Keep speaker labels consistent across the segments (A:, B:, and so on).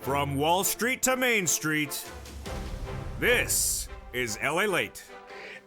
A: From Wall Street to Main Street, this is LALATE.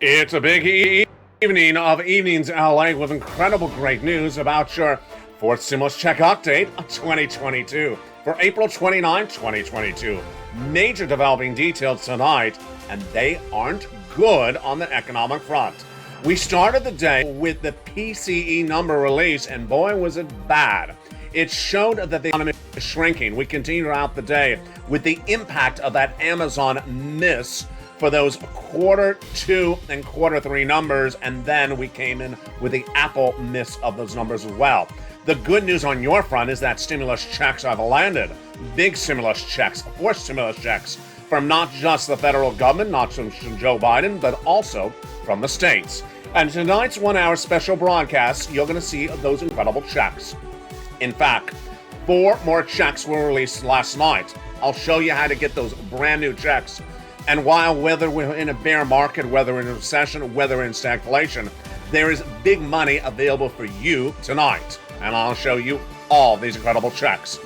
B: It's a big evening of evenings LA with incredible great news about your fourth stimulus check update of 2022 for April 29, 2022. Major developing details tonight, and they aren't good on the economic front. We started the day with the PCE number release, and boy was it bad. It showed that the economy is shrinking. We continue throughout the day with the impact of that Amazon miss for those quarter two and quarter three numbers, and then we came in with the Apple miss of those numbers as well. The good news on your front is that stimulus checks have landed. Big stimulus checks, 4 stimulus checks from not just the federal government, not just from Joe Biden, but also from the states. And tonight's 1 hour special broadcast, you're going to see those incredible checks. In fact, 4 more checks were released last night. I'll show you how to get those brand new checks. And while whether we're in a bear market, whether we're in a recession, whether we're in stagflation, there is big money available for you tonight. And I'll show you all these incredible checks.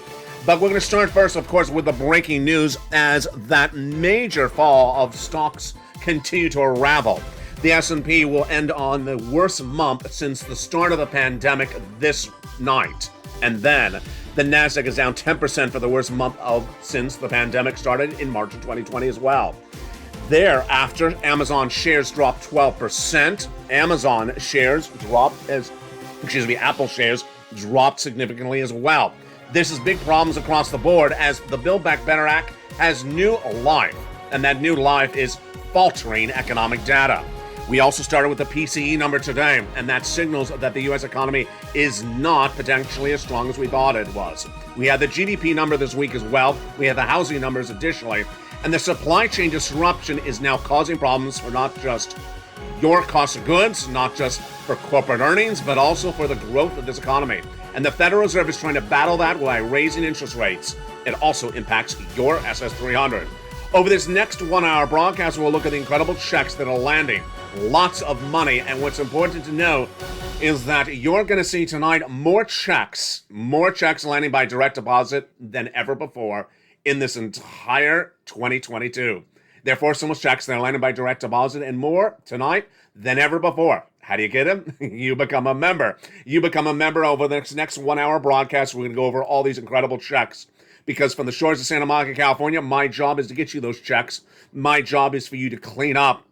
B: But we're going to start first, of course, with the breaking news as that major fall of stocks continue to unravel. The S&P will end on the worst month since the start of the pandemic this night. And then the Nasdaq is down 10% for the worst month since the pandemic started in March of 2020 as well. Thereafter, Amazon shares dropped 12%. Apple shares dropped significantly as well. This is big problems across the board as the Build Back Better Act has new life, and that new life is faltering economic data. We also started with the PCE number today, and that signals that the U.S. economy is not potentially as strong as we thought it was. We had the GDP number this week as well. We had the housing numbers additionally, and the supply chain disruption is now causing problems for not just your cost of goods, not just for corporate earnings, but also for the growth of this economy. And the Federal Reserve is trying to battle that by raising interest rates. It also impacts your SS300. Over this next 1 hour broadcast, we'll look at the incredible checks that are landing. Lots of money, and what's important to know is that you're going to see tonight more checks landing by direct deposit than ever before in this entire 2022. Therefore, stimulus checks that are landing by direct deposit and more tonight than ever before. How do you get them? You become a member. You become a member over the next 1 hour broadcast. We're going to go over all these incredible checks. Because from the shores of Santa Monica, California, my job is to get you those checks. My job is for you to clean up.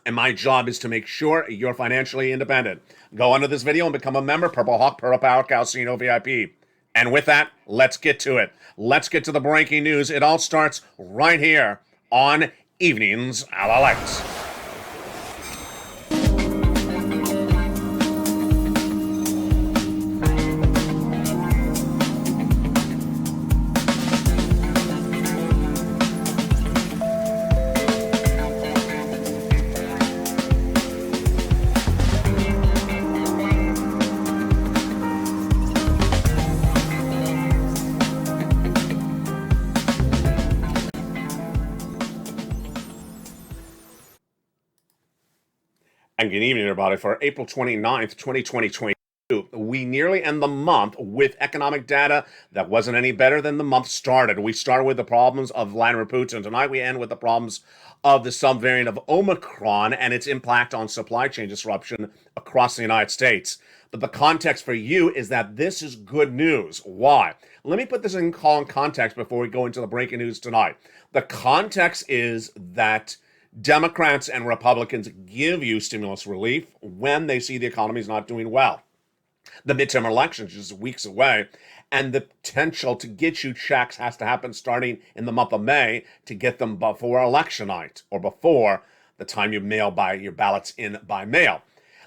B: And my job is to make sure you're financially independent. Go under this video and become a member, Purple Hawk, Purple Power, Calcino VIP. And with that, let's get to it. Let's get to the breaking news. It all starts right here on Evenings LALATE. And good evening, everybody. For April 29th, 2022, we nearly end the month with economic data that wasn't any better than the month started. We started with the problems of Vladimir Putin. Tonight, we end with the problems of the subvariant of Omicron and its impact on supply chain disruption across the United States. But the context for you is that this is good news. Why? Let me put this in context before we go into the breaking news tonight. The context is that Democrats and Republicans give you stimulus relief when they see the economy is not doing well. The midterm elections is weeks away, and the potential to get you checks has to happen starting in the month of May to get them before election night or before the time you mail your ballots in by mail.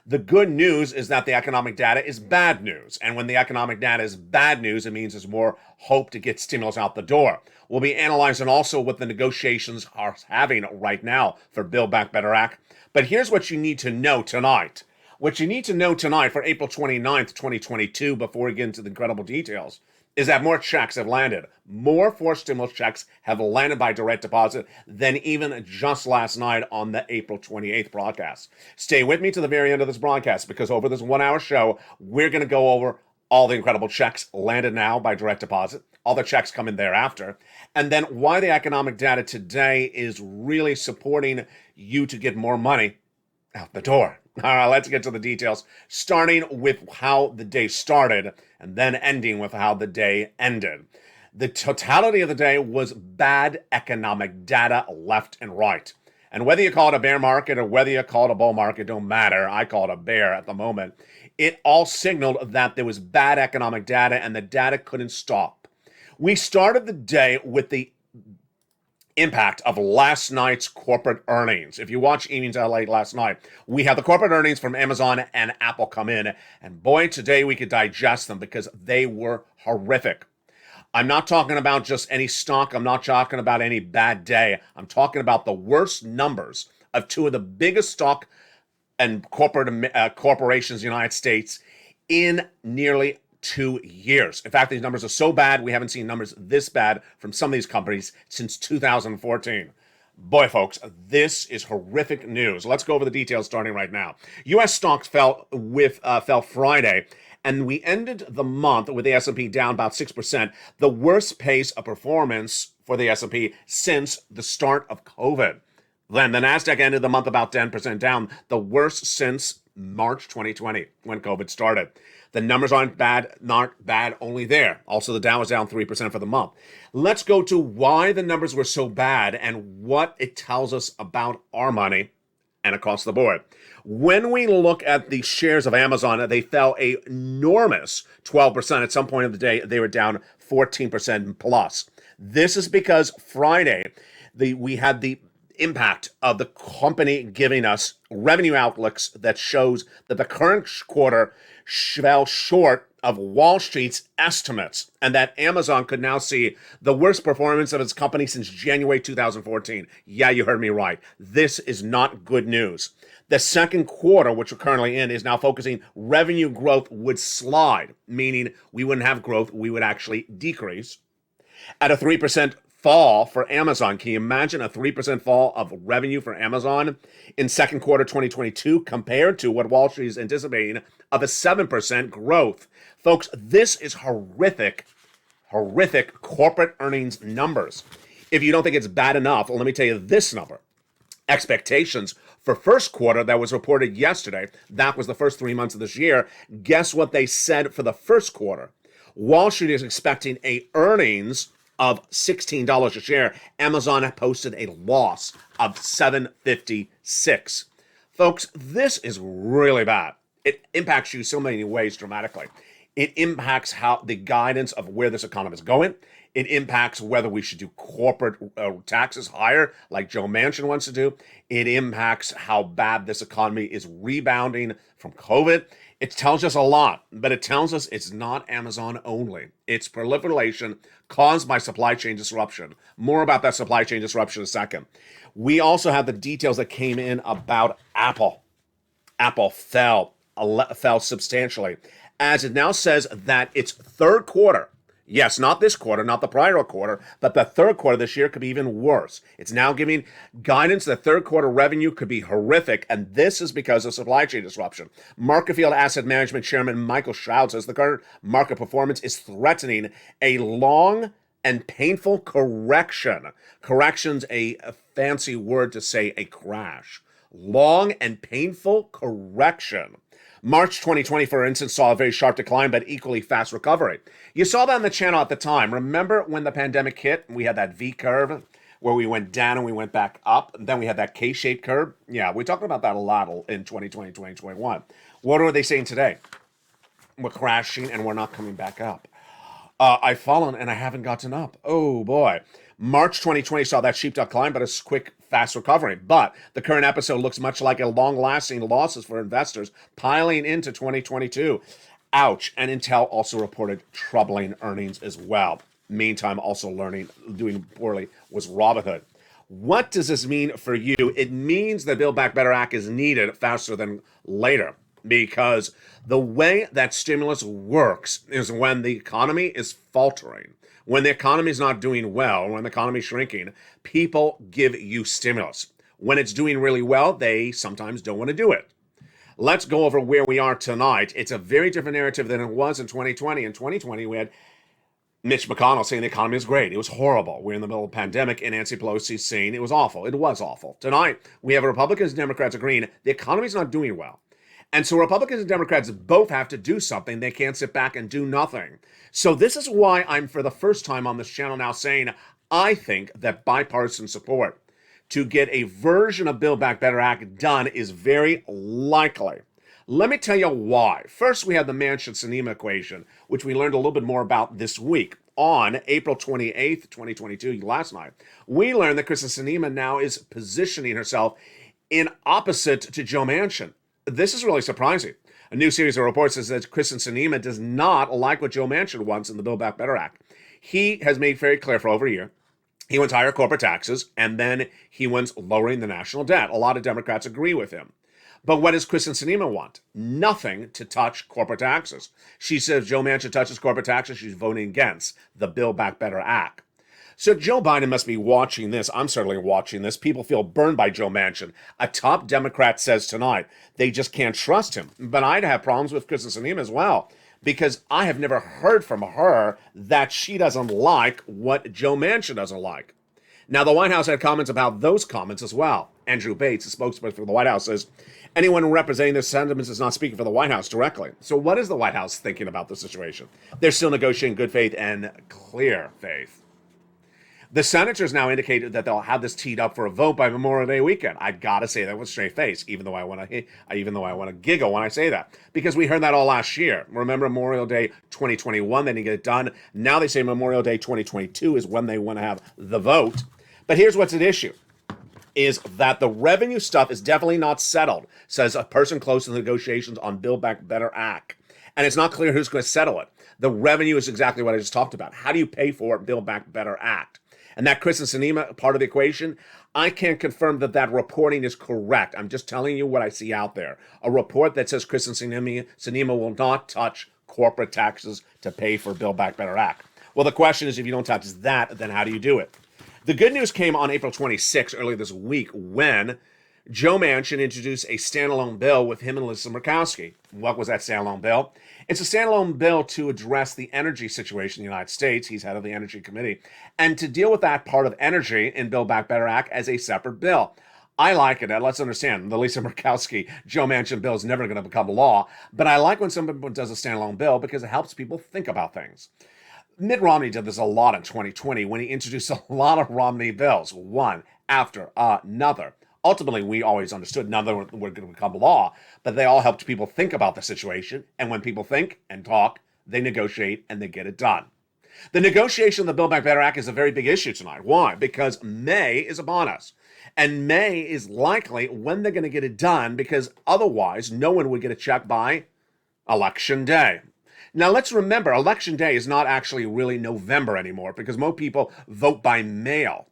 B: The good news is that the economic data is bad news. And when the economic data is bad news, it means there's more hope to get stimulus out the door. We'll be analyzing also what the negotiations are having right now for Build Back Better Act. But here's what you need to know tonight. What you need to know tonight for April 29th, 2022, before we get into the incredible details, is that more checks have landed. More forced stimulus checks have landed by direct deposit than even just last night on the April 28th broadcast. Stay with me to the very end of this broadcast because over this 1 hour show, we're going to go over All the incredible checks landed now by direct deposit. All the checks come in thereafter. And then why the economic data today is really supporting you to get more money out the door. All right, let's get to the details, starting with how the day started and then ending with how the day ended. The totality of the day was bad economic data left and right. And whether you call it a bear market or whether you call it a bull market, don't matter. I call it a bear at the moment. It all signaled that there was bad economic data and the data couldn't stop. We started the day with the impact of last night's corporate earnings. If you watch Evenings LA last night, we had the corporate earnings from Amazon and Apple come in. And boy, today we could digest them because they were horrific. I'm not talking about just any stock. I'm not talking about any bad day. I'm talking about the worst numbers of two of the biggest stock and corporations in the United States in nearly 2 years. In fact, these numbers are so bad, we haven't seen numbers this bad from some of these companies since 2014. Boy, folks, this is horrific news. Let's go over the details starting right now. U.S. stocks fell Friday, and we ended the month with the S&P down about 6%, the worst pace of performance for the S&P since the start of COVID. Then the Nasdaq ended the month about 10% down, the worst since March 2020 when COVID started. The numbers aren't bad, not bad only there. Also, the Dow was down 3% for the month. Let's go to why the numbers were so bad and what it tells us about our money and across the board. When we look at the shares of Amazon, they fell an enormous 12%. At some point of the day, they were down 14% plus. This is because Friday, we had the impact of the company giving us revenue outlooks that shows that the current quarter fell short of Wall Street's estimates, and that Amazon could now see the worst performance of its company since January 2014. Yeah, you heard me right. This is not good news. The second quarter, which we're currently in, is now focusing revenue growth would slide, meaning we wouldn't have growth, we would actually decrease. At a 3% fall for Amazon, can you imagine a 3% fall of revenue for Amazon in second quarter 2022 compared to what Wall Street is anticipating of a 7% growth? Folks, this is horrific corporate earnings numbers. If you don't think it's bad enough, well, let me tell you this number. Expectations for first quarter that was reported yesterday, that was the first 3 months of this year. Guess what they said for the first quarter? Wall Street is expecting a earnings of $16 a share. Amazon posted a loss of $7.56. Folks, this is really bad. It impacts you so many ways dramatically. It impacts how the guidance of where this economy is going. It impacts whether we should do corporate taxes higher, like Joe Manchin wants to do. It impacts how bad this economy is rebounding from COVID. It tells us a lot, but it tells us it's not Amazon only. It's proliferation caused by supply chain disruption. More about that supply chain disruption in a second. We also have the details that came in about Apple. Apple fell substantially, as it now says that its third quarter, yes, not this quarter, not the prior quarter, but the third quarter this year could be even worse. It's now giving guidance that third quarter revenue could be horrific, and this is because of supply chain disruption. Marketfield Asset Management Chairman Michael Stroud says the current market performance is threatening a long and painful correction. Correction's a fancy word to say a crash. Long and painful correction. March 2020, for instance, saw a very sharp decline, but equally fast recovery. You saw that on the channel at the time. Remember when the pandemic hit, we had that V curve where we went down and we went back up. And then we had that K-shaped curve. Yeah, we're talking about that a lot in 2020, 2021. What are they saying today? We're crashing and we're not coming back up. I've fallen and I haven't gotten up. Oh boy. March 2020 saw that sheepdog climb, but a quick, fast recovery. But the current episode looks much like a long-lasting losses for investors piling into 2022. Ouch. And Intel also reported troubling earnings as well. Meantime, also doing poorly was Robinhood. What does this mean for you? It means the Build Back Better Act is needed faster than later, because the way that stimulus works is when the economy is faltering. When the economy is not doing well, when the economy is shrinking, people give you stimulus. When it's doing really well, they sometimes don't want to do it. let's go over where we are tonight. It's a very different narrative than it was in 2020. In 2020, we had Mitch McConnell saying the economy is great. It was horrible. We're in the middle of a pandemic, and Nancy Pelosi saying it was awful. It was awful. Tonight, we have Republicans and Democrats agreeing the economy's not doing well. And so Republicans and Democrats both have to do something. They can't sit back and do nothing. So this is why I'm, for the first time on this channel now, saying I think that bipartisan support to get a version of Build Back Better Act done is very likely. Let me tell you why. First, we have the Manchin-Sinema equation, which we learned a little bit more about this week. On April 28th, 2022, last night, we learned that Kristen Sinema now is positioning herself in opposite to Joe Manchin. This is really surprising. A new series of reports says that Kristen Sinema does not like what Joe Manchin wants in the Build Back Better Act. He has made very clear for over a year he wants higher corporate taxes, and then he wants lowering the national debt. A lot of Democrats agree with him. But what does Kristen Sinema want? Nothing to touch corporate taxes. She says Joe Manchin touches corporate taxes, she's voting against the Build Back Better Act. So Joe Biden must be watching this. I'm certainly watching this. People feel burned by Joe Manchin. A top Democrat says tonight they just can't trust him. But I'd have problems with Kristen Sinema as well, because I have never heard from her that she doesn't like what Joe Manchin doesn't like. Now, the White House had comments about those comments as well. Andrew Bates, the spokesperson for the White House, says anyone representing their sentiments is not speaking for the White House directly. So what is the White House thinking about the situation? They're still negotiating good faith and clear faith. The senators now indicated that they'll have this teed up for a vote by Memorial Day weekend. I gotta say that with a straight face, even though I want to giggle when I say that, because we heard that all last year. Remember Memorial Day 2021, they didn't get it done. Now they say Memorial Day 2022 is when they want to have the vote. But here's what's at issue, is that the revenue stuff is definitely not settled, says a person close to the negotiations on Build Back Better Act. And it's not clear who's going to settle it. The revenue is exactly what I just talked about. How do you pay for Build Back Better Act? And that Kristen Sinema part of the equation, I can't confirm that reporting is correct. I'm just telling you what I see out there. A report that says Kristen Sinema will not touch corporate taxes to pay for Build Back Better Act. Well, the question is, if you don't touch that, then how do you do it? The good news came on April 26, earlier this week, when Joe Manchin introduced a standalone bill with him and Lisa Murkowski. What was that standalone bill? It's a standalone bill to address the energy situation in the United States. He's head of the Energy Committee. And to deal with that part of energy in Build Back Better Act as a separate bill. I like it. Let's understand, the Lisa Murkowski, Joe Manchin bill is never going to become law. But I like when someone does a standalone bill because it helps people think about things. Mitt Romney did this a lot in 2020 when he introduced a lot of Romney bills, one after another. Ultimately, we always understood none of them were going to become law, but they all helped people think about the situation. And when people think and talk, they negotiate and they get it done. The negotiation of the Build Back Better Act is a very big issue tonight. Why? Because May is upon us. And May is likely when they're going to get it done, because otherwise no one would get a check by Election Day. Now, let's remember, Election Day is not actually really November anymore, because most people vote by mail.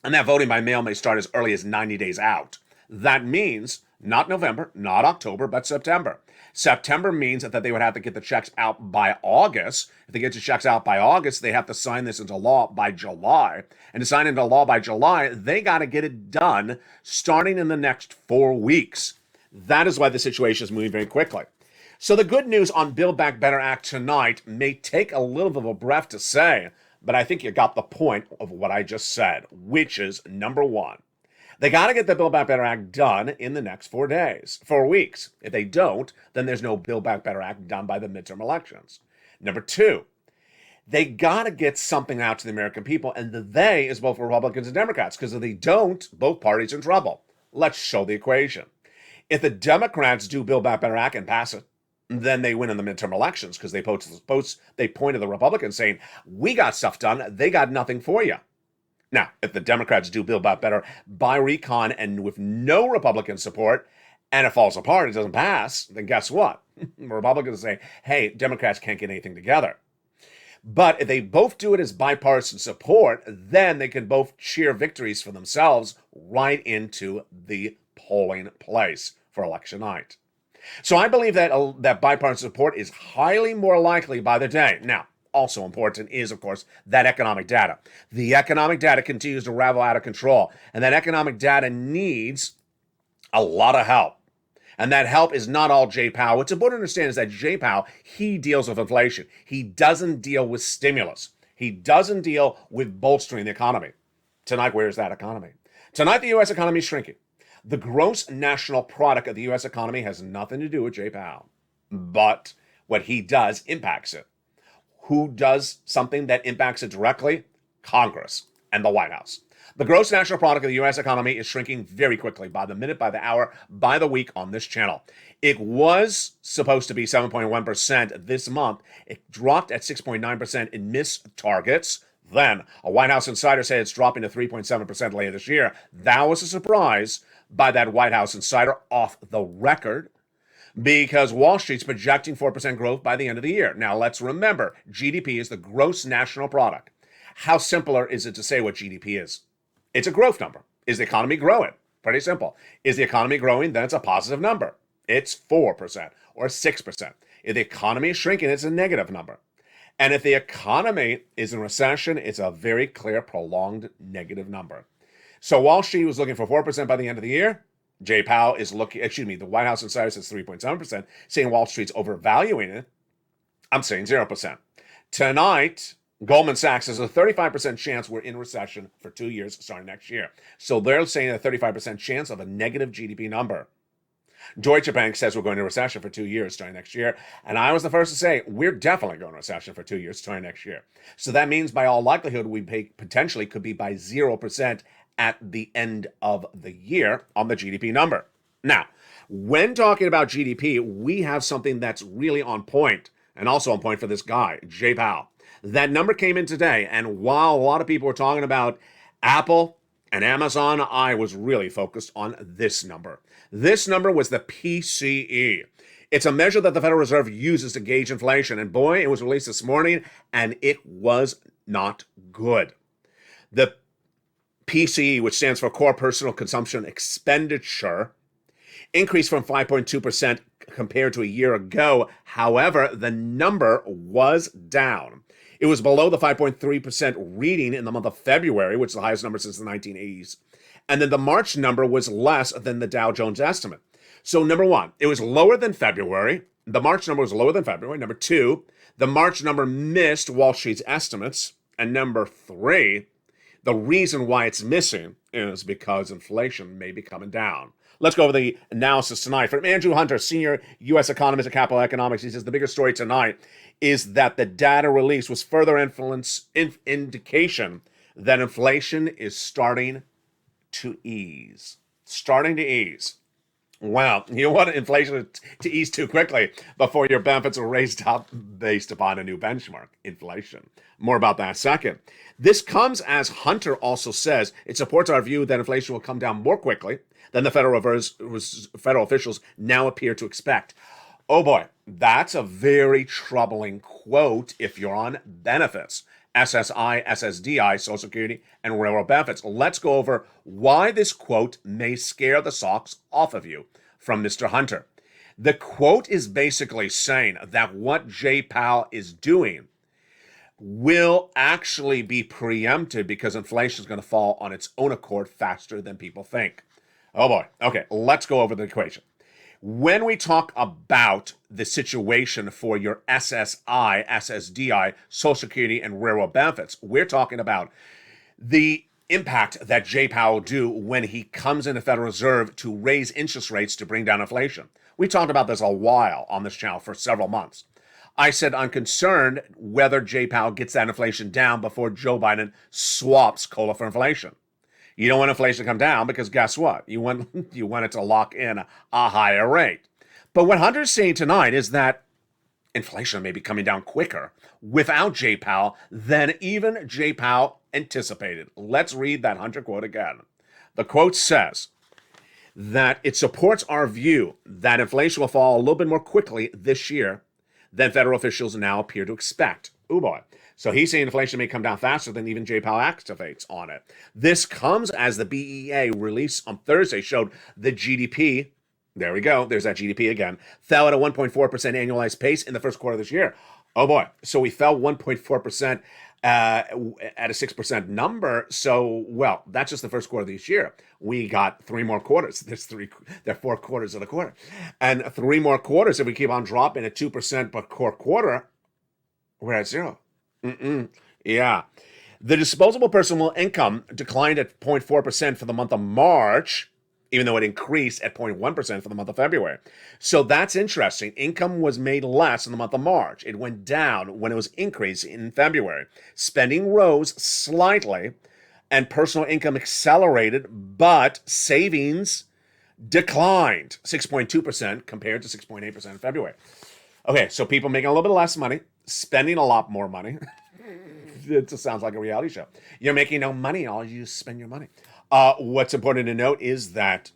B: And that voting by mail may start as early as 90 days out. That means not November, not October, but September. September means that they would have to get the checks out by August. If they get the checks out by August, they have to sign this into law by July. And to sign into law by July, they got to get it done starting in the next 4 weeks. That is why the situation is moving very quickly. So the good news on Build Back Better Act tonight may take a little bit of a breath to say, but I think you got the point of what I just said, which is, number one, they got to get the Build Back Better Act done in the next 4 weeks. If they don't, then there's no Build Back Better Act done by the midterm elections. Number two, they got to get something out to the American people, and the they is both Republicans and Democrats, because if they don't, both parties are in trouble. Let's show the equation. If the Democrats do Build Back Better Act and pass it, then they win in the midterm elections, because they point to the Republicans saying, we got stuff done, they got nothing for you. Now, if the Democrats do Build Back Better by recon and with no Republican support, and it falls apart, it doesn't pass, then guess what? The Republicans say, hey, Democrats can't get anything together. But if they both do it as bipartisan support, then they can both cheer victories for themselves right into the polling place for election night. So I believe that bipartisan support is highly more likely by the day. Now, also important is, of course, that economic data. The economic data continues to ravel out of control, and that economic data needs a lot of help. And that help is not all Jay Powell. What's important to understand is that Jay Powell, he deals with inflation. He doesn't deal with stimulus. He doesn't deal with bolstering the economy. Tonight, where's that economy? Tonight, the U.S. economy is shrinking. The gross national product of the U.S. economy has nothing to do with Jay Powell. But what he does impacts it. Who does something that impacts it directly? Congress and the White House. The gross national product of the U.S. economy is shrinking very quickly, by the minute, by the hour, by the week on this channel. It was supposed to be 7.1% this month. It dropped at 6.9% in missed targets. Then, a White House insider said it's dropping to 3.7% later this year. That was a surprise by that White House insider off the record, because Wall Street's projecting 4% growth by the end of the year. Now, let's remember, GDP is the gross national product. How simpler is it to say what GDP is? It's a growth number. Is the economy growing? Pretty simple. Is the economy growing? Then it's a positive number. It's 4% or 6%. If the economy is shrinking, it's a negative number. And if the economy is in recession, it's a very clear, prolonged negative number. So Wall Street was looking for 4% by the end of the year. Jay Powell is looking, the White House insider says 3.7%, saying Wall Street's overvaluing it. I'm saying 0%. Tonight, Goldman Sachs has a 35% chance we're in recession for 2 years starting next year. So they're saying a 35% chance of a negative GDP number. Deutsche Bank says we're going into recession for 2 years starting next year. And I was the first to say we're definitely going to recession for 2 years starting next year. So that means by all likelihood, we potentially could be by 0% at the end of the year on the GDP number. Now, when talking about GDP, we have something that's really on point, and also on point for this guy, Jay Powell. That number came in today, and while a lot of people were talking about Apple and Amazon, I was really focused on this number. This number was the PCE. It's a measure that the Federal Reserve uses to gauge inflation, and boy, it was released this morning, and it was not good. The PCE, which stands for Core Personal Consumption Expenditure, increased from 5.2% compared to a year ago. However, the number was down. It was below the 5.3% reading in the month of February, which is the highest number since the 1980s. And then the March number was less than the Dow Jones estimate. So number one, it was lower than February. The March number was lower than February. Number two, the March number missed Wall Street's estimates. And number three, the reason why it's missing is because inflation may be coming down. Let's go over the analysis tonight. From Andrew Hunter, senior U.S. economist at Capital Economics, he says the bigger story tonight is that the data release was further indication that inflation is starting to ease. Starting to ease. Well, you don't want inflation to ease too quickly before your benefits are raised up based upon a new benchmark, inflation. More about that in a second. This comes as Hunter also says it supports our view that inflation will come down more quickly than the federal officials now appear to expect. Oh boy, that's a very troubling quote if you're on benefits. SSI, SSDI, Social Security, and railroad benefits. Let's go over why this quote may scare the socks off of you from Mr. Hunter. The quote is basically saying that what Jay Powell is doing will actually be preempted because inflation is going to fall on its own accord faster than people think. Oh boy. Okay, let's go over the equation. When we talk about the situation for your SSI, SSDI, Social Security, and railroad benefits, we're talking about the impact that Jay Powell will do when he comes into Federal Reserve to raise interest rates to bring down inflation. We talked about this a while on this channel for several months. I said I'm concerned whether Jay Powell gets that inflation down before Joe Biden swaps COLA for inflation. You don't want inflation to come down because guess what? You want it to lock in a higher rate. But what Hunter's saying tonight is that inflation may be coming down quicker without Jay Powell than even Jay Powell anticipated. Let's read that Hunter quote again. The quote says that it supports our view that inflation will fall a little bit more quickly this year than federal officials now appear to expect. Oh boy. So he's saying inflation may come down faster than even Jay Powell activates on it. This comes as the BEA release on Thursday showed the GDP, There we go. There's that GDP again. Fell at a 1.4% annualized pace in the first quarter of this year. Oh boy. So we fell 1.4% at a 6% number. So, well, that's just the first quarter of this year. We got 3 more quarters. There are 4 quarters of the quarter. And 3 more quarters, if we keep on dropping at 2% per quarter, we're at 0. Yeah. The disposable personal income declined at 0.4% for the month of March, even though it increased at 0.1% for the month of February. So that's interesting. Income was made less in the month of March. It went down when it was increased in February. Spending rose slightly and personal income accelerated, but savings declined 6.2% compared to 6.8% in February. Okay, so people making a little bit less money, spending a lot more money. It just sounds like a reality show. You're making no money, all you spend your money. What's important to note is that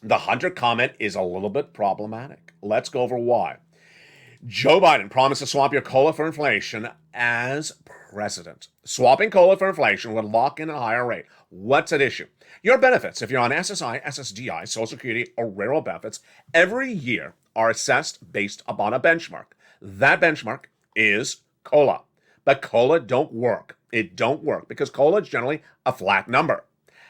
B: the Hunter comment is a little bit problematic. Let's go over why. Joe Biden promised to swap your COLA for inflation as president. Swapping COLA for inflation would lock in a higher rate. What's at issue? Your benefits, if you're on SSI, SSDI, Social Security, or railroad benefits, every year are assessed based upon a benchmark. That benchmark is COLA. But COLA don't work. It don't work because COLA is generally a flat number.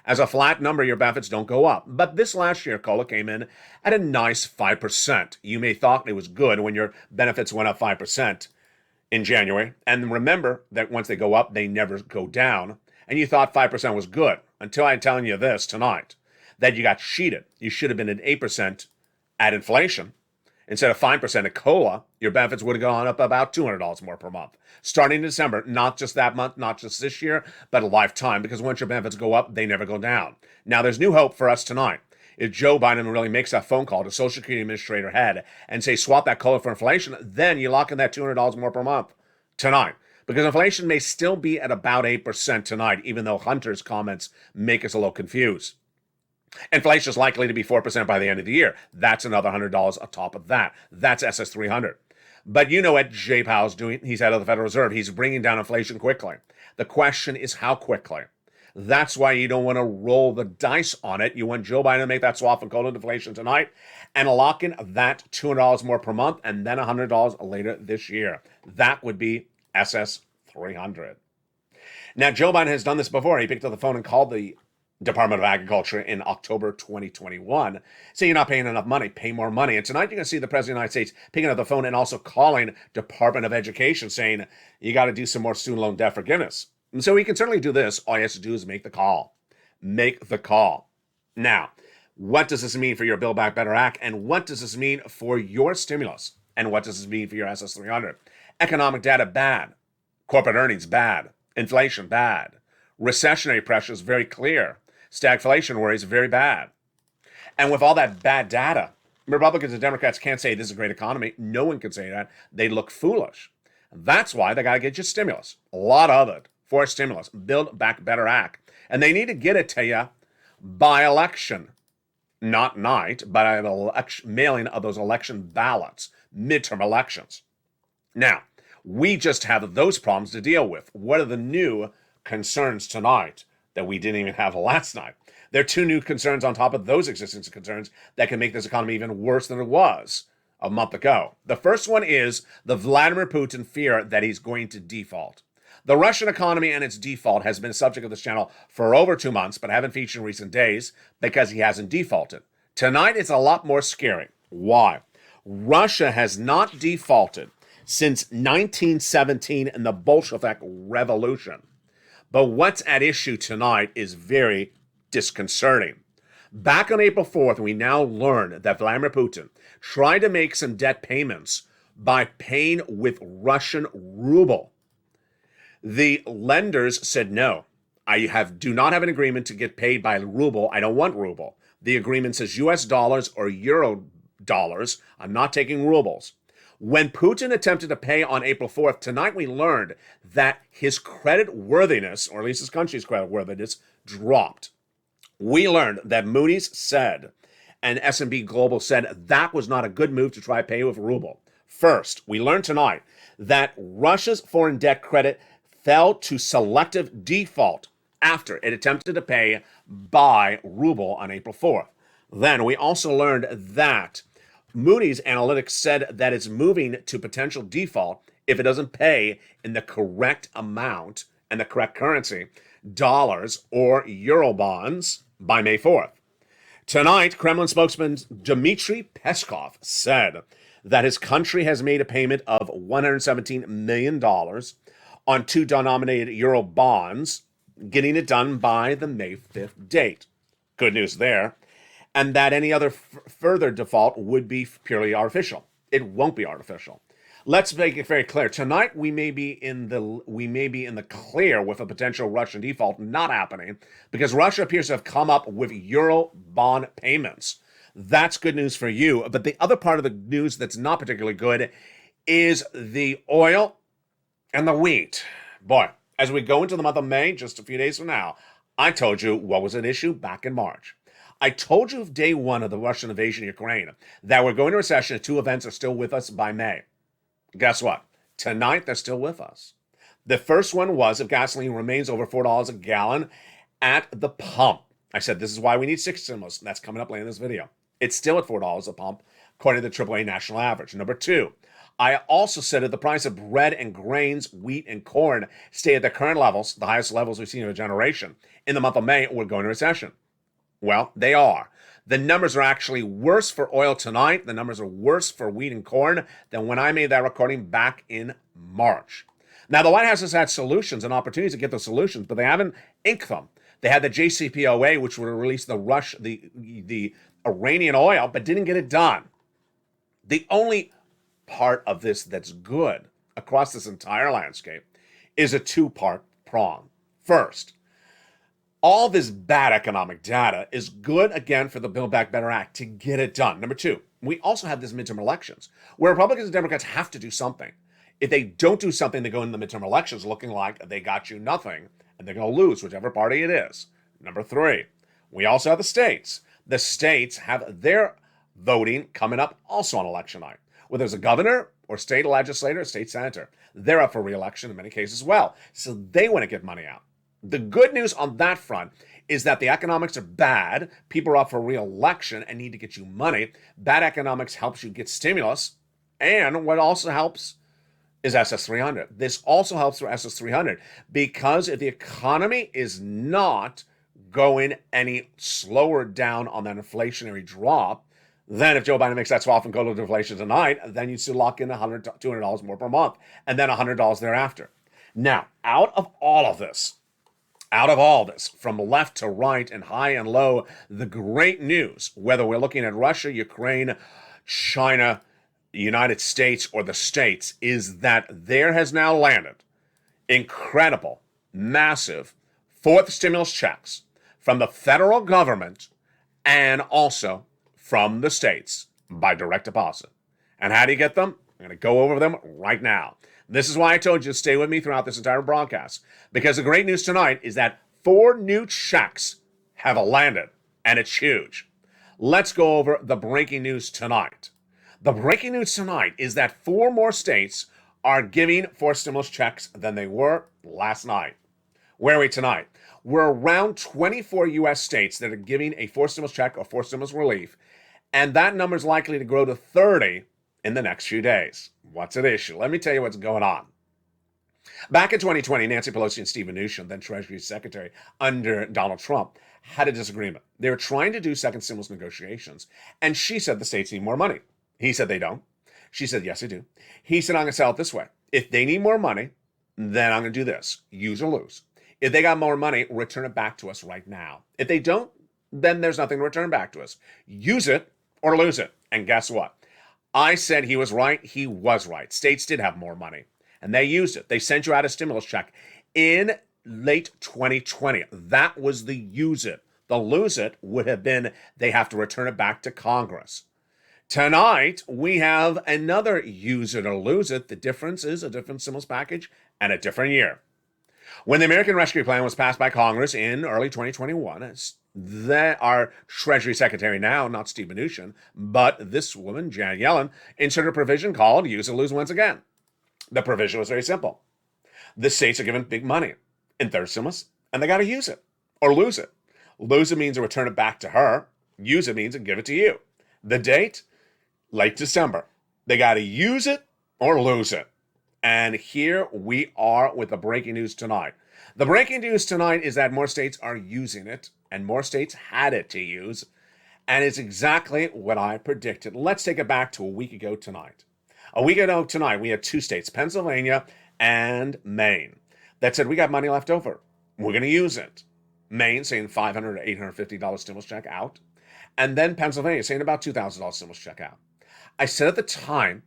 B: As a flat number, your benefits don't go up. But this last year, COLA came in at a nice 5%. You may thought it was good when your benefits went up 5% in January. And remember that once they go up, they never go down. And you thought 5% was good until I'm telling you this tonight, that you got cheated. You should have been at 8% at inflation. Instead of 5% at COLA, your benefits would have gone up about $200 more per month. Starting in December, not just that month, not just this year, but a lifetime, because once your benefits go up, they never go down. Now, there's new hope for us tonight. If Joe Biden really makes that phone call to Social Security Administrator head and say, swap that COLA for inflation, then you lock in that $200 more per month tonight. Because inflation may still be at about 8% tonight, even though Hunter's comments make us a little confused. Inflation is likely to be 4% by the end of the year. That's another $100 on top of that. That's SS 300. But you know what Jay Powell's doing. He's head of the Federal Reserve. He's bringing down inflation quickly. The question is how quickly. That's why you don't want to roll the dice on it. You want Joe Biden to make that swap and COLA inflation tonight and lock in that $200 more per month and then $100 later this year. That would be SS 300. Now, Joe Biden has done this before. He picked up the phone and called the Department of Agriculture in October 2021, saying you're not paying enough money, pay more money. And tonight you're going to see the President of the United States picking up the phone and also calling Department of Education saying you got to do some more student loan debt forgiveness. And so he can certainly do this. All he has to do is make the call. Make the call. Now, what does this mean for your Build Back Better Act? And what does this mean for your stimulus? And what does this mean for your SS 300? Economic data, bad. Corporate earnings, bad. Inflation, bad. Recessionary pressures, very clear. Stagflation worries, very bad. And with all that bad data, Republicans and Democrats can't say this is a great economy. No one can say that. They look foolish. That's why they got to get you stimulus. A lot of it for stimulus. Build Back Better Act. And they need to get it to you by election. Not night, but an election, mailing of those election ballots. Midterm elections. Now, we just have those problems to deal with. What are the new concerns tonight that we didn't even have last night? There are 2 new concerns on top of those existing concerns that can make this economy even worse than it was a month ago. The first one is the Vladimir Putin fear that he's going to default. The Russian economy and its default has been a subject of this channel for over 2 months, but haven't featured in recent days because he hasn't defaulted. Tonight it's a lot more scary. Why? Russia has not defaulted since 1917 and the Bolshevik Revolution. But what's at issue tonight is very disconcerting. Back on April 4th, we now learn that Vladimir Putin tried to make some debt payments by paying with Russian ruble. The lenders said, no, do not have an agreement to get paid by ruble. I don't want ruble. The agreement says US dollars or euro dollars. I'm not taking rubles. When Putin attempted to pay on April 4th, tonight we learned that his credit worthiness, or at least his country's credit worthiness, dropped. We learned that Moody's said, and S&P Global said that was not a good move to try to pay with ruble. First, we learned tonight that Russia's foreign debt credit fell to selective default after it attempted to pay by ruble on April 4th. Then we also learned that Moody's Analytics said that it's moving to potential default if it doesn't pay in the correct amount and the correct currency, dollars or euro bonds, by May 4th. Tonight, Kremlin spokesman Dmitry Peskov said that his country has made a payment of $117 million on two denominated euro bonds, getting it done by the May 5th date. Good news there. And that any other further default would be purely artificial. It won't be artificial. Let's make it very clear. Tonight we may be in the clear with a potential Russian default not happening because Russia appears to have come up with euro bond payments. That's good news for you. But the other part of the news that's not particularly good is the oil and the wheat. Boy, as we go into the month of May, just a few days from now, I told you what was an issue back in March. I told you of day one of the Russian invasion of Ukraine that we're going to recession and two events are still with us by May. Guess what? Tonight, they're still with us. The first one was if gasoline remains over $4 a gallon at the pump. I said this is why we need 6 stimulus. That's coming up later in this video. It's still at $4 a pump, according to the AAA national average. Number two, I also said that the price of bread and grains, wheat and corn stay at the current levels, the highest levels we've seen in a generation. In the month of May, we're going to recession. Well, they are. The numbers are actually worse for oil tonight. The numbers are worse for wheat and corn than when I made that recording back in March. Now, the White House has had solutions and opportunities to get those solutions, but they haven't inked them. They had the JCPOA, which would release the Iranian oil, but didn't get it done. The only part of this that's good across this entire landscape is a two-part prong. First, all this bad economic data is good, again, for the Build Back Better Act to get it done. Number two, we also have these midterm elections where Republicans and Democrats have to do something. If they don't do something, they go into the midterm elections looking like they got you nothing, and they're going to lose whichever party it is. Number three, we also have the states. The states have their voting coming up also on election night. Whether it's a governor or state legislator or state senator, they're up for re-election in many cases as well. So they want to get money out. The good news on that front is that the economics are bad. People are up for re-election and need to get you money. Bad economics helps you get stimulus. And what also helps is SS300. This also helps for SS300 because if the economy is not going any slower down on that inflationary drop, then if Joe Biden makes that swap and go to deflation tonight, then you'd still lock in $100, $200 more per month and then $100 thereafter. Now, out of all this, from left to right and high and low, the great news, whether we're looking at Russia, Ukraine, China, the United States, or the States, is that there has now landed incredible, massive fourth stimulus checks from the federal government and also from the states by direct deposit. And how do you get them? I'm going to go over them right now. This is why I told you to stay with me throughout this entire broadcast, because the great news tonight is that 4 new checks have landed, and it's huge. Let's go over the breaking news tonight. The breaking news tonight is that 4 more states are giving 4 stimulus checks than they were last night. Where are we tonight? We're around 24 U.S. states that are giving a 4 stimulus check or 4 stimulus relief, and that number is likely to grow to 30 in the next few days. What's at issue? Let me tell you what's going on. Back in 2020, Nancy Pelosi and Steve Mnuchin, then Treasury Secretary under Donald Trump, had a disagreement. They were trying to do second stimulus negotiations, and she said the states need more money. He said they don't. She said, yes, they do. He said, I'm going to sell it this way. If they need more money, then I'm going to do this. Use or lose. If they got more money, return it back to us right now. If they don't, then there's nothing to return back to us. Use it or lose it. And guess what? I said he was right. He was right. States did have more money, and they used it. They sent you out a stimulus check in late 2020. That was the use it. The lose it would have been they have to return it back to Congress. Tonight, we have another use it or lose it. The difference is a different stimulus package and a different year. When the American Rescue Plan was passed by Congress in early 2021, our Treasury Secretary now, not Steve Mnuchin, but this woman, Janet Yellen, inserted a provision called use or lose once again. The provision was very simple. The states are given big money in third stimulus, and they got to use it or lose it. Lose it means to return it back to her, Use it means give it to you. The date, late December. They got to use it or lose it. And here we are with the breaking news tonight. The breaking news tonight is that more states are using it, and more states had it to use, and it's exactly what I predicted. Let's take it back to a week ago tonight. A week ago tonight, we had two states, Pennsylvania and Maine, that said we got money left over. We're going to use it. Maine saying $500 to $850 stimulus check out, and then Pennsylvania saying about $2,000 stimulus check out. I said at the time,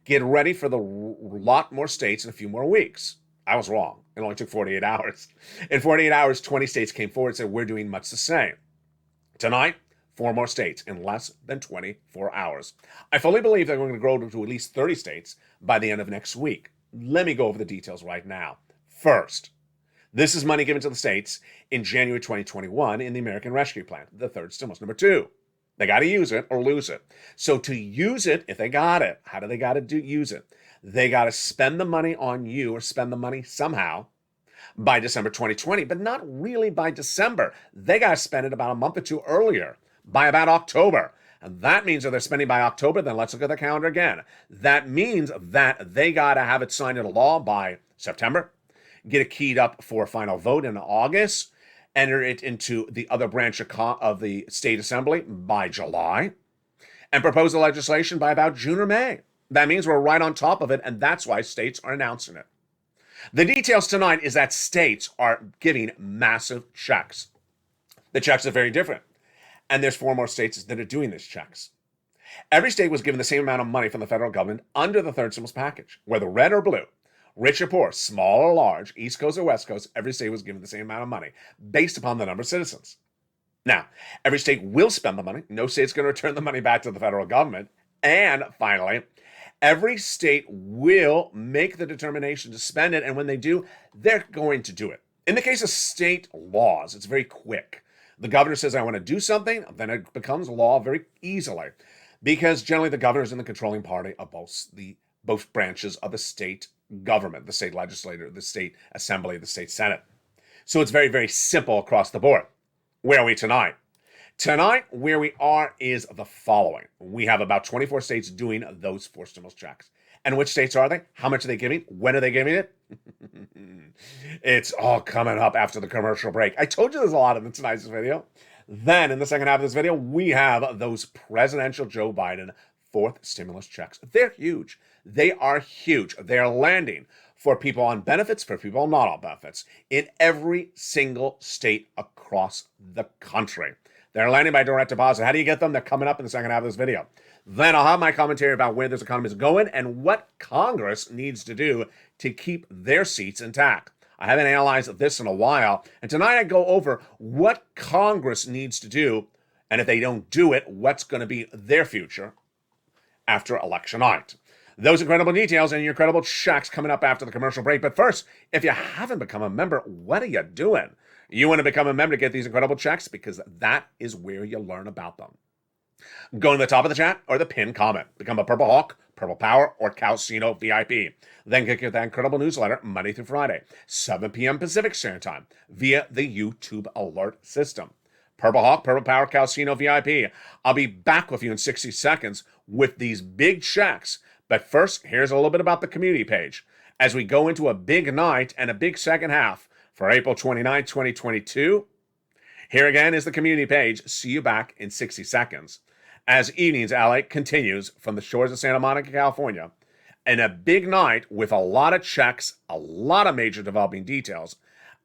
B: get ready for the lot more states in a few more weeks. I was wrong. It only took 48 hours. In 48 hours, 20 states came forward and said, we're doing much the same. Tonight, 4 more states in less than 24 hours. I fully believe that we're going to grow to at least 30 states by the end of next week. Let me go over the details right now. First, this is money given to the states in January 2021 in the American Rescue Plan, the third stimulus. Number 2, they got to use it or lose it. So to use it, if they got it, how do they got to use it? They got to spend the money on you or spend the money somehow by December 2020, but not really by December. They got to spend it about a month or two earlier, by about October. And that means if they're spending by October, then let's look at the calendar again. That means that they got to have it signed into law by September, get it keyed up for a final vote in August, enter it into the other branch of the state assembly by July, and propose the legislation by about June or May. That means we're right on top of it, and that's why states are announcing it. The details tonight is that states are giving massive checks. The checks are very different, and there's 4 more states that are doing these checks. Every state was given the same amount of money from the federal government under the third stimulus package, whether red or blue, rich or poor, small or large, East Coast or West Coast, every state was given the same amount of money based upon the number of citizens. Now, every state will spend the money. No state's going to return the money back to the federal government. And finally, every state will make the determination to spend it, and when they do, they're going to do it. In the case of state laws, it's very quick. The governor says, I want to do something, then it becomes law very easily, because generally the governor is in the controlling party of both branches of the state government, the state legislature, the state assembly, the state senate. So it's very, very simple across the board. Where are we tonight? Tonight, where we are is the following. We have about 24 states doing those 4 stimulus checks. And which states are they? How much are they giving? When are they giving it? It's all coming up after the commercial break. I told you there's a lot in tonight's video. Then, in the second half of this video, we have those presidential Joe Biden 4th stimulus checks. They're huge. They are huge. They are landing for people on benefits, for people not on benefits, in every single state across the country. They're landing by direct deposit. How do you get them? They're coming up in the second half of this video. Then I'll have my commentary about where this economy is going and what Congress needs to do to keep their seats intact. I haven't analyzed this in a while, and tonight I go over what Congress needs to do, and if they don't do it, what's going to be their future after election night. Those incredible details and your incredible checks coming up after the commercial break. But first, if you haven't become a member, what are you doing? You want to become a member to get these incredible checks because that is where you learn about them. Go to the top of the chat or the pinned comment. Become a Purple Hawk, Purple Power, or Calcino VIP. Then get that incredible newsletter Monday through Friday, 7 p.m. Pacific Standard Time via the YouTube alert system. Purple Hawk, Purple Power, Calcino VIP. I'll be back with you in 60 seconds with these big checks. But first, here's a little bit about the community page as we go into a big night and a big second half for April 29, 2022. Here again is the community page. See you back in 60 seconds as Evenings LA continues from the shores of Santa Monica, California, and a big night with a lot of checks, a lot of major developing details,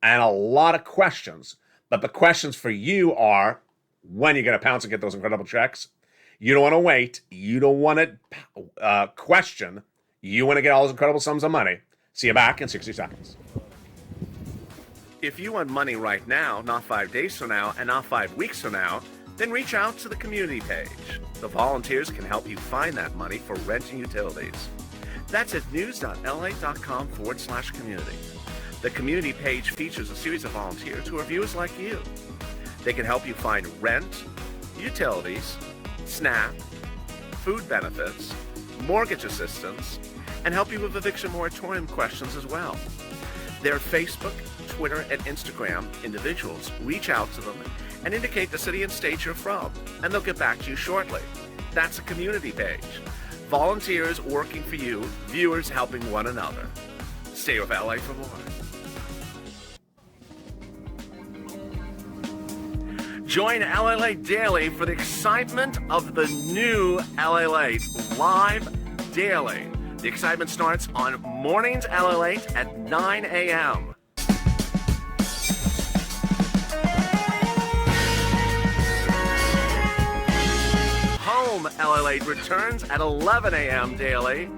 B: and a lot of questions. But the questions for you are, when you get a pounce and get those incredible checks. You don't want to wait. You don't want to question. You want to get all those incredible sums of money. See you back in 60 seconds. If you want money right now, not 5 days from now, and not 5 weeks from now, then reach out to the community page. The volunteers can help you find that money for rent and utilities. That's at news.la.com/community. The community page features a series of volunteers who are viewers like you. They can help you find rent, utilities, SNAP, food benefits, mortgage assistance, and help you with eviction moratorium questions as well. Their Facebook, Twitter, and Instagram individuals reach out to them
C: and indicate the city and state you're from, and they'll get back to you shortly. That's a community page. Volunteers working for you, viewers helping one another. Stay with LA for more. Join LALATE daily for the excitement of the new LALATE live daily. The excitement starts on mornings LALATE at 9 a.m. Home LALATE returns at 11 a.m. daily.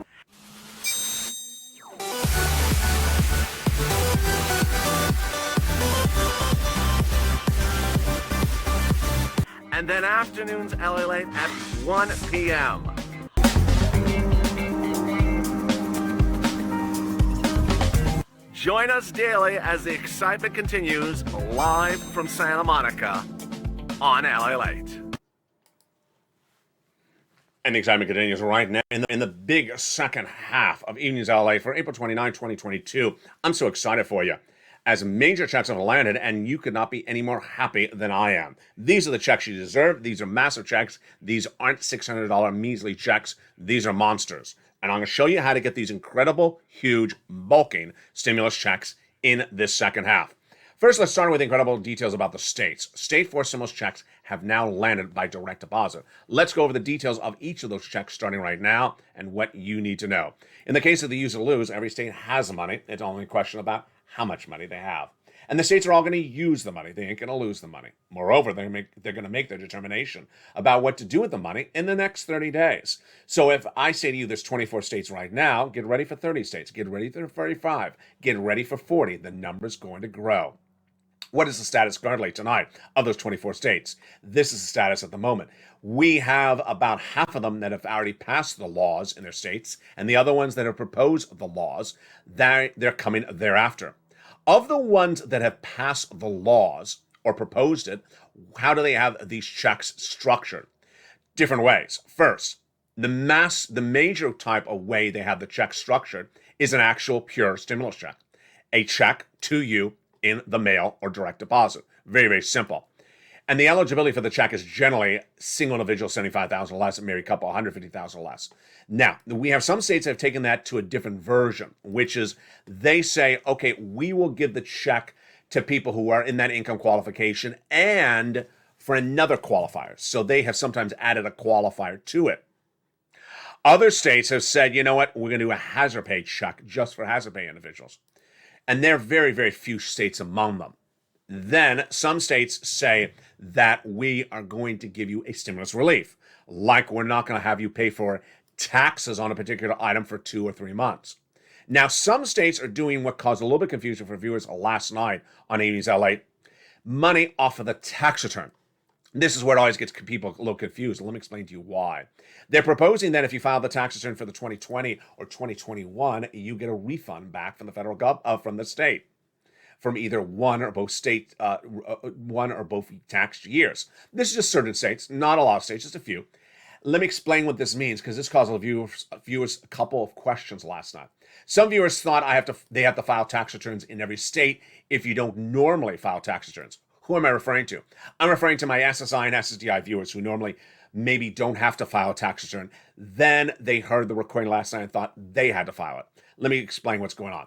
C: And then afternoons LALATE at 1 p.m. Join us daily as the excitement continues live from Santa Monica on LALATE.
B: And the excitement continues right now in the big second half of Evenings LA for April 29, 2022. I'm so excited for you, as major checks have landed, and you could not be any more happy than I am. These are the checks you deserve. These are massive checks. These aren't $600 measly checks. These are monsters. And I'm going to show you how to get these incredible, huge, bulking stimulus checks in this second half. First, let's start with incredible details about the states. State forced stimulus checks have now landed by direct deposit. Let's go over the details of each of those checks starting right now and what you need to know. In the case of the use or lose, every state has the money. It's only a question about how much money they have. And the states are all going to use the money. They ain't going to lose the money. Moreover, they're going to make their determination about what to do with the money in the next 30 days. So if I say to you there's 24 states right now, get ready for 30 states. Get ready for 35. Get ready for 40. The number's going to grow. What is the status currently tonight of those 24 states? This is the status at the moment. We have about half of them that have already passed the laws in their states, and the other ones that have proposed the laws, they're coming thereafter. Of the ones that have passed the laws or proposed it, how do they have these checks structured? Different ways. First, the major type of way they have the check structured is an actual pure stimulus check. A check to you in the mail or direct deposit. Very, very simple. And the eligibility for the check is generally single individual, 75,000 or less, and married couple, 150,000 or less. Now, we have some states that have taken that to a different version, which is they say, okay, we will give the check to people who are in that income qualification and for another qualifier. So they have sometimes added a qualifier to it. Other states have said, you know what, we're going to do a hazard pay check just for hazard pay individuals. And there are very, very few states among them. Then some states say that we are going to give you a stimulus relief, like we're not going to have you pay for taxes on a particular item for 2 or 3 months. Now, some states are doing what caused a little bit of confusion for viewers last night on Evenings LA, money off of the tax return. This is where it always gets people a little confused. Let me explain to you why. They're proposing that if you file the tax return for the 2020 or 2021, you get a refund back from the federal government, from the state, from either one or both tax years. This is just certain states, not a lot of states, just a few. Let me explain what this means, because this caused viewers a couple of questions last night. Some viewers thought they have to file tax returns in every state if you don't normally file tax returns. Who am I referring to? I'm referring to my SSI and SSDI viewers who normally maybe don't have to file a tax return. Then they heard the recording last night and thought they had to file it. Let me explain what's going on.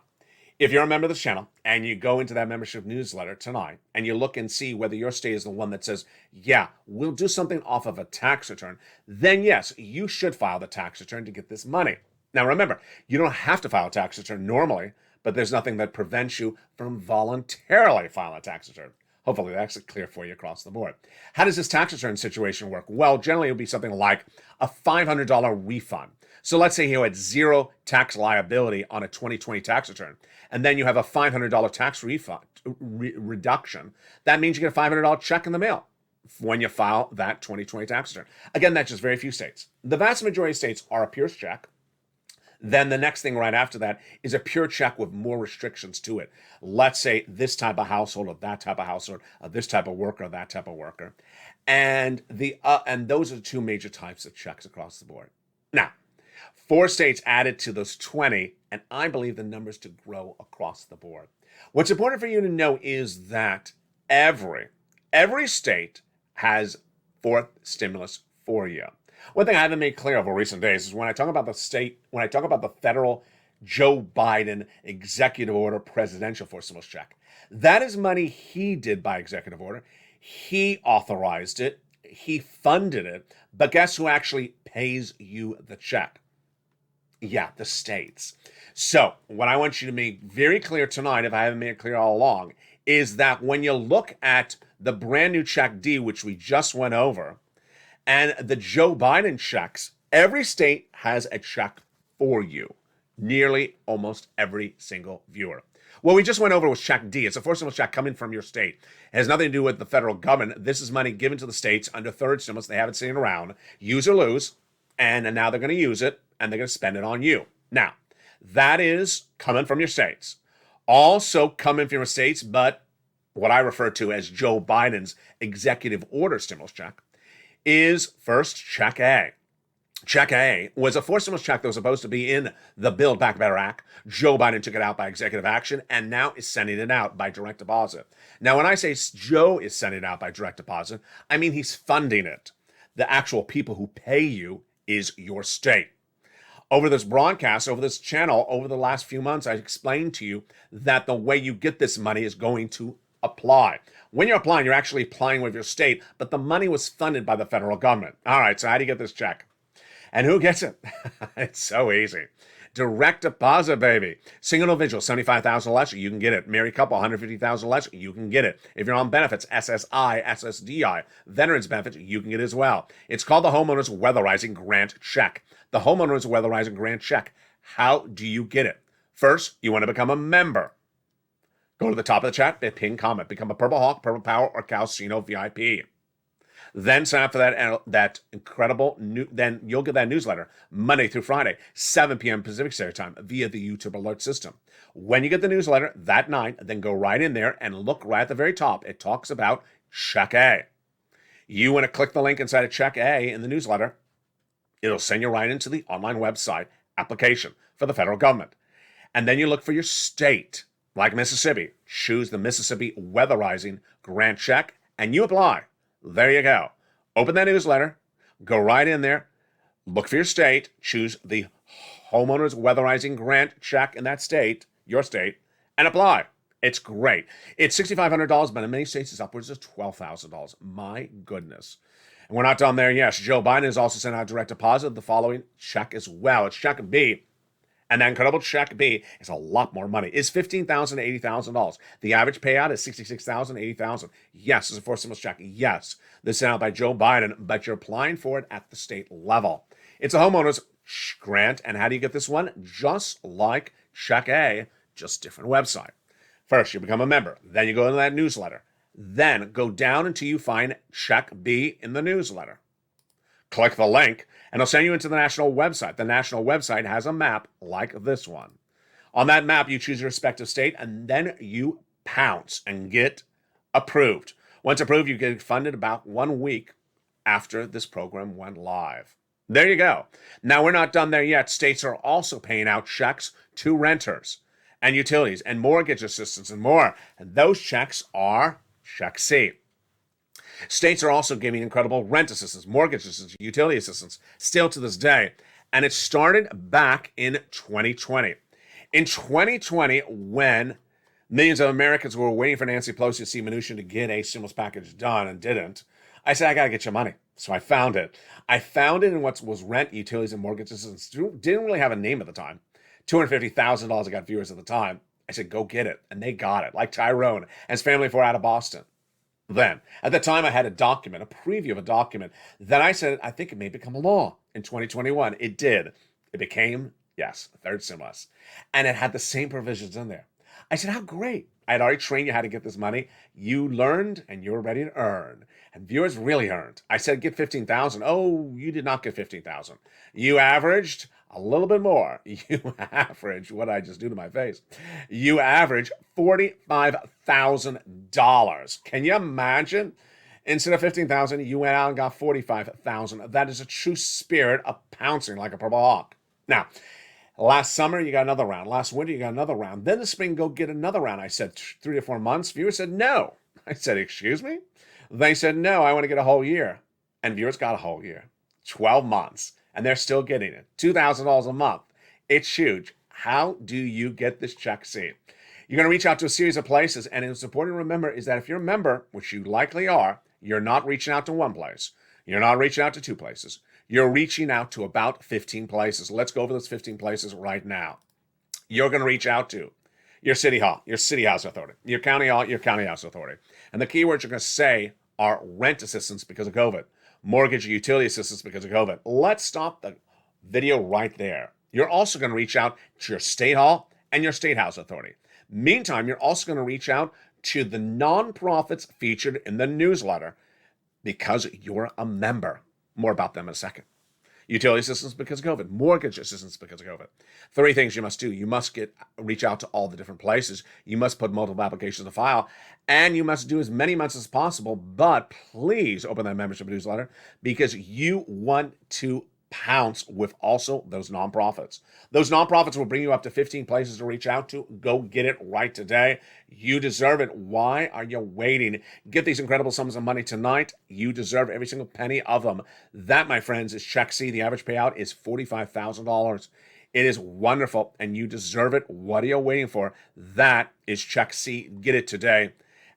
B: If you're a member of this channel and you go into that membership newsletter tonight and you look and see whether your state is the one that says, yeah, we'll do something off of a tax return, then yes, you should file the tax return to get this money. Now remember, you don't have to file a tax return normally, but there's nothing that prevents you from voluntarily filing a tax return. Hopefully that's clear for you across the board. How does this tax return situation work? Well, generally it'll be something like a $500 refund. So let's say you had zero tax liability on a 2020 tax return, and then you have a $500 tax refund reduction. That means you get a $500 check in the mail when you file that 2020 tax return. Again, that's just very few states. The vast majority of states are a pure check. Then the next thing right after that is a pure check with more restrictions to it. Let's say this type of household or that type of household, this type of worker or that type of worker. And those are the two major types of checks across the board. Now, 4 states added to those 20, and I believe the numbers to grow across the board. What's important for you to know is that every every state has fourth stimulus for you. One thing I haven't made clear over recent days is when I talk about the federal Joe Biden executive order presidential fourth stimulus check, that is money he did by executive order. He authorized it. He funded it. But guess who actually pays you the check? Yeah, the states. So what I want you to make very clear tonight, if I haven't made it clear all along, is that when you look at the brand new check D, which we just went over, and the Joe Biden checks, every state has a check for you. Nearly almost every single viewer. What we just went over was check D. It's a fourth stimulus check coming from your state. It has nothing to do with the federal government. This is money given to the states under third stimulus. They haven't seen it around. Use or lose. And now they're going to use it, and they're going to spend it on you. Now, that is coming from your states. Also coming from your states, but what I refer to as Joe Biden's executive order stimulus check, is first check A. Check A was a fourth stimulus check that was supposed to be in the Build Back Better Act. Joe Biden took it out by executive action and now is sending it out by direct deposit. Now, when I say Joe is sending it out by direct deposit, I mean he's funding it. The actual people who pay you is your state. Over this broadcast, over this channel, over the last few months, I explained to you that the way you get this money is going to apply. When you're applying, you're actually applying with your state, but the money was funded by the federal government. All right, so how do you get this check? And who gets it? It's so easy. Direct deposit, baby. Single individual, $75,000 or less, you can get it. Married couple, $150,000 or less, you can get it. If you're on benefits, SSI, SSDI, veterans benefits, you can get it as well. It's called the Homeowners Weatherizing Grant Check. The Homeowners Weatherizing Grant Check. How do you get it? First, you want to become a member. Go to the top of the chat, pin comment, become a Purple Hawk, Purple Power, or Calcino VIP. Then sign up for that incredible then you'll get that newsletter Monday through Friday, 7 p.m. Pacific Standard Time via the YouTube alert system. When you get the newsletter that night, then go right in there and look right at the very top. It talks about Check A. You want to click the link inside of Check A in the newsletter. It'll send you right into the online website application for the federal government. And then you look for your state, like Mississippi. Choose the Mississippi Weatherizing Grant Check, and you apply. There you go. Open that newsletter, go right in there, look for your state, choose the Homeowners Weatherizing Grant Check in that state, your state, and apply. It's great. It's $6,500, but in many states it's upwards of $12,000. My goodness. And we're not done there. Yes, Joe Biden has also sent out direct deposit the following check as well. It's check B. And that incredible check B is a lot more money. It's $15,000 to $80,000. The average payout is $66,000, $80,000. Yes, it's a fourth stimulus check. Yes, this is sent out by Joe Biden, but you're applying for it at the state level. It's a homeowner's grant, and how do you get this one? Just like Check A, just different website. First, you become a member. Then you go into that newsletter. Then go down until you find Check B in the newsletter. Click the link, and it'll send you into the national website. The national website has a map like this one. On that map, you choose your respective state, and then you pounce and get approved. Once approved, you get funded about 1 week after this program went live. There you go. Now, we're not done there yet. States are also paying out checks to renters and utilities and mortgage assistance and more. And those checks are Check C. States are also giving incredible rent assistance, mortgage assistance, utility assistance, still to this day. And it started back in 2020. In 2020, when millions of Americans were waiting for Nancy Pelosi to see Mnuchin to get a stimulus package done and didn't, I said, I got to get your money. So I found it. I found it in what was rent, utilities, and mortgage assistance. Didn't really have a name at the time. $250,000 I got viewers at the time. I said, go get it. And they got it, like Tyrone and his family for out of Boston. Then, at the time, I had a document, a preview of a document. Then I said, I think it may become a law in 2021. It did. It became, yes, a third stimulus. And it had the same provisions in there. I said, how great. I had already trained you how to get this money. You learned and you were ready to earn. And viewers really earned. I said, get 15,000. Oh, you did not get 15,000. You averaged a little bit more. You average, what did I just do to my face? You average $45,000. Can you imagine? Instead of 15,000, you went out and got 45,000. That is a true spirit of pouncing like a purple hawk. Now, last summer, you got another round. Last winter, you got another round. Then the spring, go get another round. I said 3 to 4 months. Viewers said no. I said, excuse me? They said, no, I want to get a whole year. And viewers got a whole year, 12 months, and they're still getting it. $2,000 a month. It's huge. How do you get this check C? You're going to reach out to a series of places, and it's important to remember is that if you're a member, which you likely are, you're not reaching out to one place. You're not reaching out to two places. You're reaching out to about 15 places. Let's go over those 15 places right now. You're going to reach out to your city hall, your city house authority, your county hall, your county house authority. And the keywords you're going to say are rent assistance because of COVID, mortgage or utility assistance because of COVID. Let's stop the video right there. You're also going to reach out to your state hall and your state house authority. Meantime, you're also going to reach out to the nonprofits featured in the newsletter because you're a member. More about them in a second. Utility assistance because of COVID, mortgage assistance because of COVID. 3 things you must do. You must reach out to all the different places. You must put multiple applications in the file, and you must do as many months as possible, but please open that membership newsletter because you want to pounce with also those nonprofits. Those nonprofits will bring you up to 15 places to reach out to. Go get it right today. You deserve it. Why are you waiting? Get these incredible sums of money tonight. You deserve every single penny of them. That, my friends, is Check C. The average payout is $45,000. It is wonderful, and you deserve it. What are you waiting for? That is Check C. Get it today,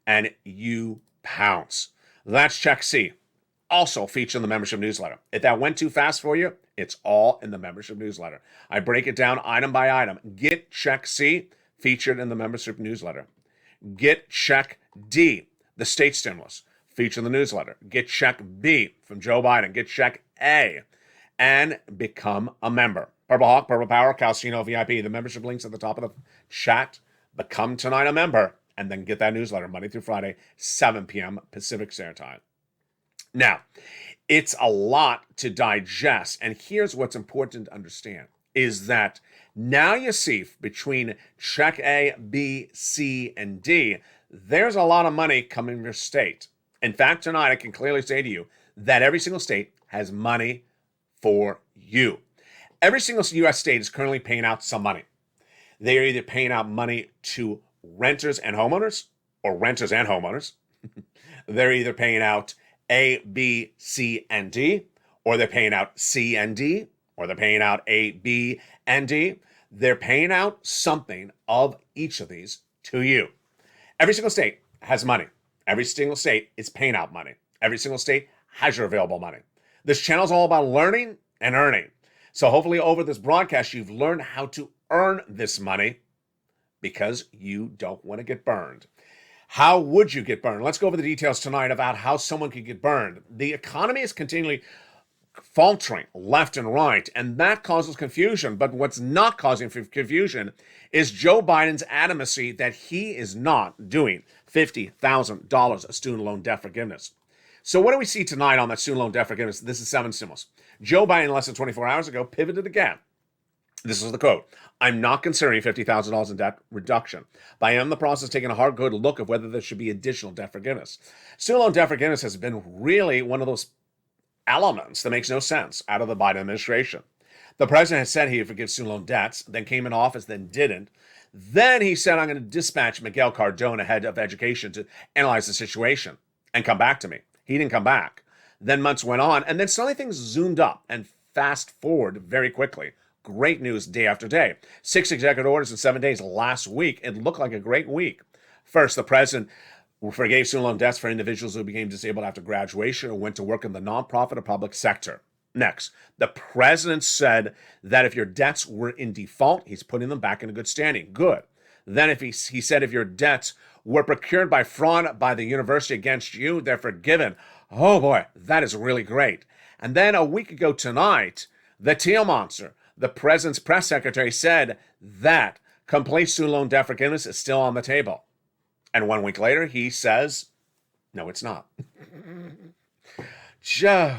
B: and you pounce. That's Check C. Also featured in the membership newsletter. If that went too fast for you, it's all in the membership newsletter. I break it down item by item. Get Check C featured in the membership newsletter. Get Check D, the state stimulus, featured in the newsletter. Get Check B from Joe Biden. Get Check A and become a member. Purple Hawk, Purple Power, Calcino VIP. The membership links at the top of the chat. Become tonight a member and then get that newsletter Monday through Friday, 7 p.m. Pacific Standard Time. Now, it's a lot to digest, and here's what's important to understand, is that now you see between Check A, B, C, and D, there's a lot of money coming from your state. In fact, tonight I can clearly say to you that every single state has money for you. Every single U.S. state is currently paying out some money. They are either paying out money to renters and homeowners, or renters and homeowners. They're either paying out A, B, C, and D, or they're paying out C and D, or they're paying out A, B, and D. They're paying out something of each of these to you. Every single state has money. Every single state is paying out money. Every single state has your available money. This channel is all about learning and earning. So hopefully over this broadcast, you've learned how to earn this money because you don't want to get burned. How would you get burned? Let's go over the details tonight about how someone could get burned. The economy is continually faltering left and right, and that causes confusion. But what's not causing confusion is Joe Biden's adamacy that he is not doing $50,000 of student loan debt forgiveness. So what do we see tonight on that student loan debt forgiveness? This is 7 stimulus. Joe Biden, less than 24 hours ago, pivoted again. This is the quote. I'm not considering $50,000 in debt reduction, but I am in the process of taking a hard, good look at whether there should be additional debt forgiveness. Student loan debt forgiveness has been really one of those elements that makes no sense out of the Biden administration. The president has said he would forgive student loan debts, then came in office, then didn't. Then he said, I'm going to dispatch Miguel Cardona, head of education, to analyze the situation and come back to me. He didn't come back. Then months went on, and then suddenly things zoomed up and fast forward very quickly. Great news day after day. 6 executive orders in 7 days last week. It looked like a great week. First, the president forgave student loan debts for individuals who became disabled after graduation or went to work in the nonprofit or public sector. Next, the president said that if your debts were in default, he's putting them back into good standing. Good. Then he said if your debts were procured by fraud by the university against you, they're forgiven. Oh boy, that is really great. And then a week ago tonight, the Teal Monster, the president's press secretary, said that complete student loan debt forgiveness is still on the table. And 1 week later, he says, no, it's not. Joe,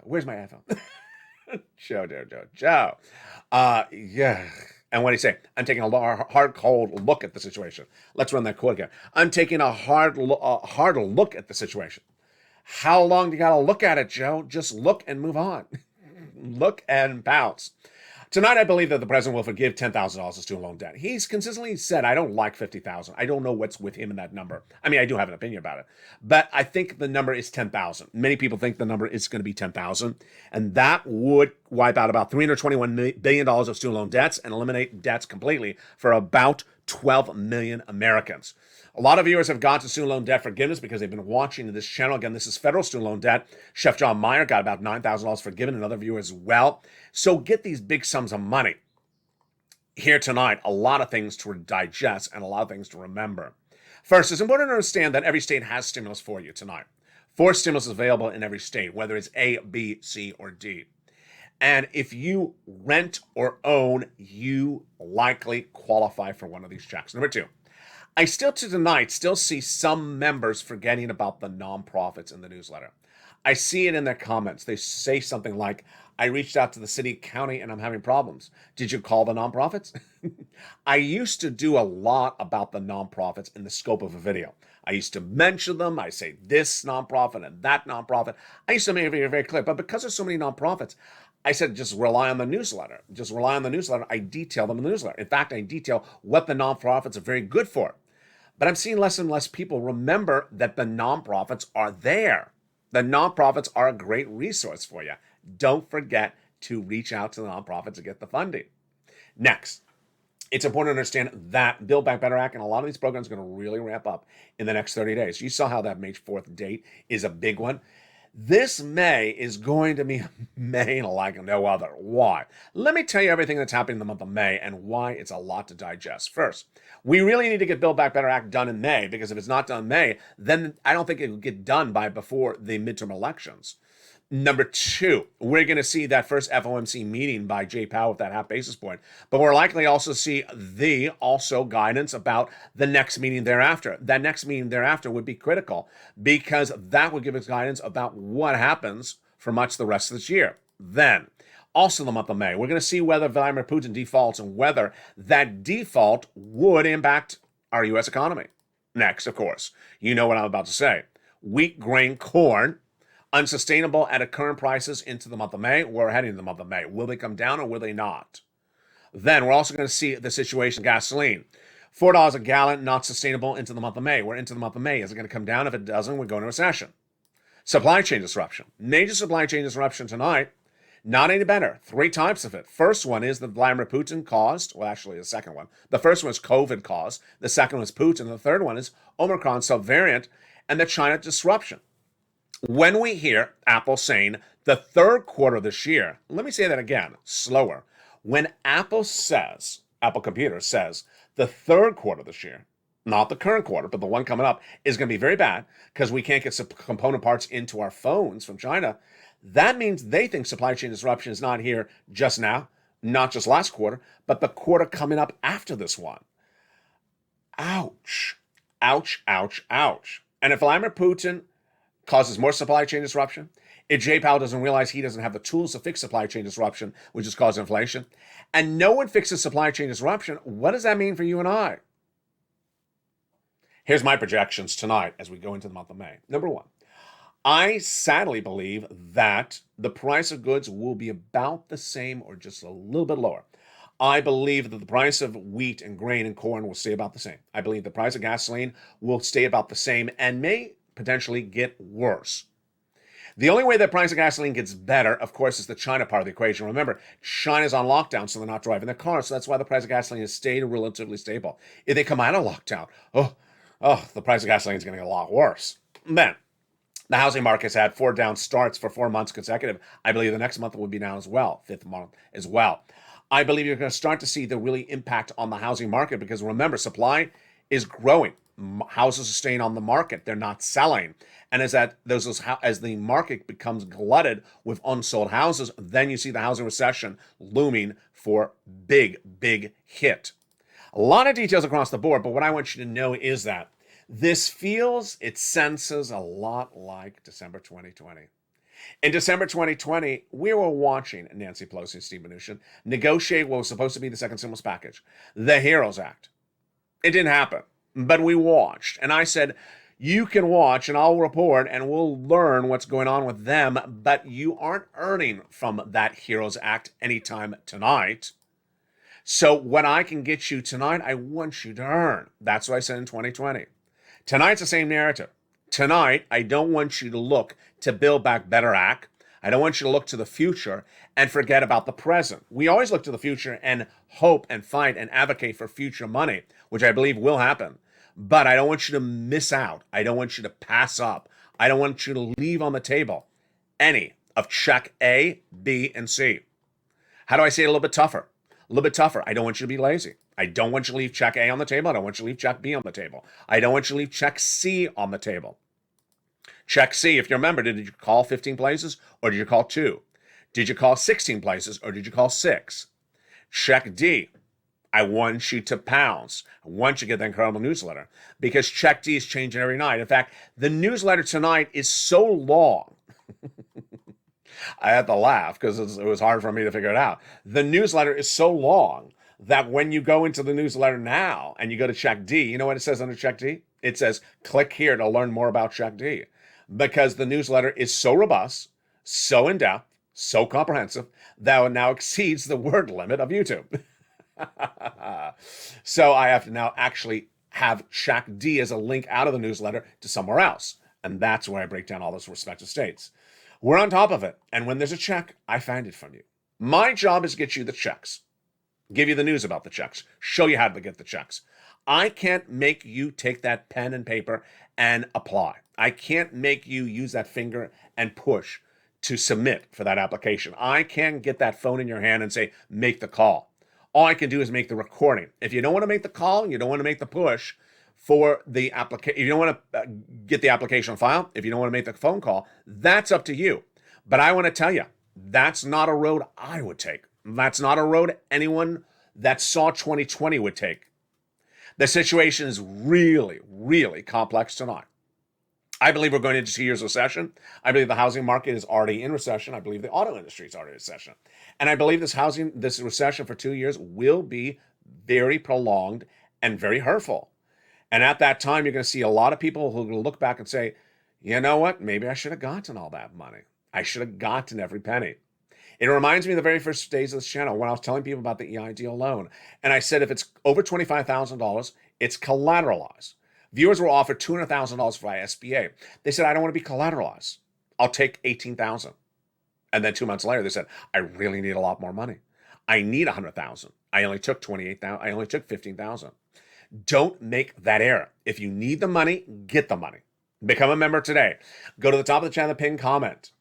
B: where's my iPhone? Joe. Yeah. And what did he say? I'm taking a hard, cold look at the situation. Let's run that quote again. I'm taking a hard look at the situation. How long do you got to look at it, Joe? Just look and move on. Look and bounce. Tonight, I believe that the president will forgive $10,000 of student loan debt. He's consistently said, I don't like 50,000. I don't know what's with him in that number. I mean, I do have an opinion about it, but I think the number is 10,000. Many people think the number is going to be 10,000, and that would wipe out about $321 billion of student loan debts and eliminate debts completely for about 12 million Americans. A lot of viewers have gone to student loan debt forgiveness because they've been watching this channel. Again, this is federal student loan debt. Chef John Meyer got about $9,000 forgiven, and other viewers as well. So get these big sums of money. Here tonight, a lot of things to digest and a lot of things to remember. First, it's important to understand that every state has stimulus for you tonight. 4 stimulus available in every state, whether it's A, B, C, or D. And if you rent or own, you likely qualify for one of these checks. Number 2, I still to tonight see some members forgetting about the nonprofits in the newsletter. I see it in their comments. They say something like, I reached out to the city, county, and I'm having problems. Did you call the nonprofits? I used to do a lot about the nonprofits in the scope of a video. I used to mention them. I say this nonprofit and that nonprofit. I used to make it very, very clear. But because there's so many nonprofits, I said, just rely on the newsletter. Just rely on the newsletter. I detail them in the newsletter. In fact, I detail what the nonprofits are very good for. But I'm seeing less and less people remember that the nonprofits are there. The nonprofits are a great resource for you. Don't forget to reach out to the nonprofits to get the funding. Next, it's important to understand that Build Back Better Act and a lot of these programs are going to really ramp up in the next 30 days. You saw how that May 4th date is a big one. This May is going to be May like no other. Why? Let me tell you everything that's happening in the month of May and why it's a lot to digest. First, we really need to get Build Back Better Act done in May, because if it's not done in May, then I don't think it will get done by before the midterm elections. Number 2, we're going to see that first FOMC meeting by Jay Powell with that half basis point, but we're likely also see the guidance about the next meeting thereafter. That next meeting thereafter would be critical because that would give us guidance about what happens for much of the rest of this year. Then, also in the month of May, we're going to see whether Vladimir Putin defaults and whether that default would impact our U.S. economy. Next, of course, you know what I'm about to say. Wheat, grain, corn, unsustainable at current prices into the month of May. We're heading into the month of May. Will they come down or will they not? Then we're also going to see the situation gasoline. $4 a gallon, not sustainable into the month of May. We're into the month of May. Is it going to come down? If it doesn't, we're going to recession. Supply chain disruption. Major supply chain disruption tonight. Not any better. 3 types of it. First one is that Vladimir Putin caused. Well, actually, the second one. The first one is COVID caused. The second was Putin. The third one is Omicron subvariant and the China disruption. When we hear Apple saying the third quarter of this year, let me say that again, slower. When Apple Computer says the third quarter of this year, not the current quarter, but the one coming up, is going to be very bad because we can't get some component parts into our phones from China, that means they think supply chain disruption is not here just now, not just last quarter, but the quarter coming up after this one. Ouch. Ouch, ouch, ouch. And if Vladimir Putin causes more supply chain disruption, if Jay Powell doesn't realize he doesn't have the tools to fix supply chain disruption, which has caused inflation, and no one fixes supply chain disruption, what does that mean for you and I? Here's my projections tonight as we go into the month of May. Number 1, I sadly believe that the price of goods will be about the same or just a little bit lower. I believe that the price of wheat and grain and corn will stay about the same. I believe the price of gasoline will stay about the same and may potentially get worse. The only way that price of gasoline gets better, of course, is the China part of the equation. Remember, China's on lockdown, so they're not driving their cars, so that's why the price of gasoline has stayed relatively stable. If they come out of lockdown, the price of gasoline is going to get a lot worse. Then, the housing market's had 4 down starts for 4 months consecutive. I believe the next month will be down as well, 5th month as well. I believe you're going to start to see the really impact on the housing market because remember, supply is growing. Houses are staying on the market. They're not selling. And as the market becomes glutted with unsold houses, then you see the housing recession looming for big, big hit. A lot of details across the board, but what I want you to know is that this it senses a lot like December 2020. In December 2020, we were watching Nancy Pelosi and Steve Mnuchin negotiate what was supposed to be the second stimulus package, the HEROES Act. It didn't happen. But we watched, and I said, You can watch and I'll report and we'll learn what's going on with them, but you aren't earning from that Heroes Act anytime tonight. So when I can get you tonight, I want you to earn. That's what I said in 2020. Tonight's the same narrative. Tonight, I don't want you to look to Build Back Better Act. I don't want you to look to the future and forget about the present. We always look to the future and hope and fight and advocate for future money, which I believe will happen. But I don't want you to miss out. I don't want you to pass up. I don't want you to leave on the table any of check A, B, and C. How do I say it a little bit tougher? A little bit tougher. I don't want you to be lazy. I don't want you to leave check A on the table. I don't want you to leave check B on the table. I don't want you to leave check C on the table. Check C, if you remember, did you call 15 places or did you call 2? Did you call 16 places or did you call 6? Check D, I want you to pounce. I want you to get that incredible newsletter because check D is changing every night. In fact, the newsletter tonight is so long. I had to laugh because it was hard for me to figure it out. The newsletter is so long that when you go into the newsletter now and you go to check D, you know what it says under check D? It says, click here to learn more about check D. Because the newsletter is so robust, so in-depth, so comprehensive, that it now exceeds the word limit of YouTube. So I have to now actually have check D as a link out of the newsletter to somewhere else. And that's where I break down all those respective states. We're on top of it. And when there's a check, I find it from you. My job is to get you the checks, give you the news about the checks, show you how to get the checks. I can't make you take that pen and paper and apply. I can't make you use that finger and push to submit for that application. I can't get that phone in your hand and say, make the call. All I can do is make the recording. If you don't want to make the call, you don't want to make the push for the application, you don't want to get the application on file, if you don't want to make the phone call, that's up to you. But I want to tell you, that's not a road I would take. That's not a road anyone that saw 2020 would take. The situation is really, really complex tonight. I believe we're going into 2 years of recession. I believe the housing market is already in recession. I believe the auto industry is already in recession. And I believe this recession for 2 years will be very prolonged and very hurtful. And at that time, you're going to see a lot of people who are going to look back and say, you know what? Maybe I should have gotten all that money. I should have gotten every penny. It reminds me of the very first days of this channel when I was telling people about the EIDL loan. And I said, if it's over $25,000, it's collateralized. Viewers were offered $200,000 for SBA. They said, I don't want to be collateralized. I'll take $18,000. And then 2 months later, they said, I really need a lot more money. I need $100,000. I only took $28,000. I only took $15,000. Don't make that error. If you need the money, get the money. Become a member today. Go to the top of the channel, pin comment,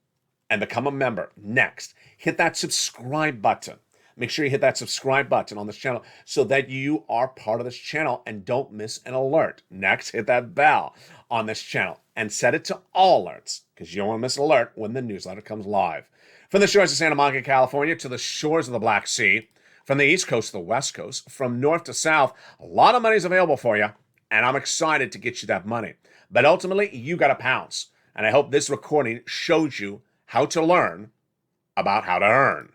B: and become a member. Next, hit that subscribe button. Make sure you hit that subscribe button on this channel so that you are part of this channel and don't miss an alert. Next, hit that bell on this channel and set it to all alerts because you don't want to miss an alert when the newsletter comes live. From the shores of Santa Monica, California to the shores of the Black Sea, from the East Coast to the West Coast, from north to south, a lot of money is available for you, and I'm excited to get you that money. But ultimately, you got to pounce. And I hope this recording shows you how to learn about how to earn.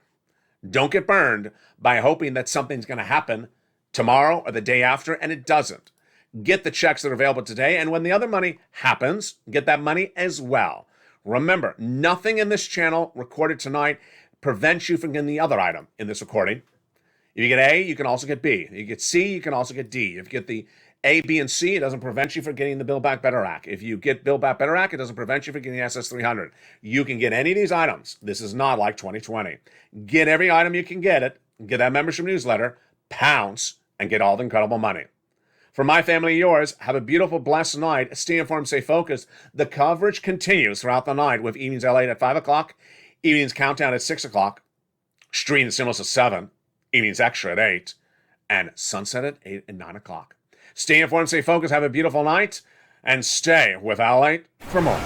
B: Don't get burned by hoping that something's going to happen tomorrow or the day after, and it doesn't. Get the checks that are available today, and when the other money happens, get that money as well. Remember, nothing in this channel recorded tonight prevents you from getting the other item in this recording. If you get A, you can also get B. If you get C, you can also get D. If you get the A, B, and C, it doesn't prevent you from getting the Build Back Better Act. If you get Build Back Better Act, it doesn't prevent you from getting the SS300. You can get any of these items. This is not like 2020. Get every item you can get it. Get that membership newsletter, pounce, and get all the incredible money. For my family and yours, have a beautiful, blessed night. Stay informed, stay focused. The coverage continues throughout the night with Evenings LA at 5 o'clock, Evenings Countdown at 6 o'clock, Stream the Stimulus at 7, Evenings Extra at 8, and Sunset at 8 and 9 o'clock. Stay informed, stay focused, have a beautiful night, and stay with LALATE for more.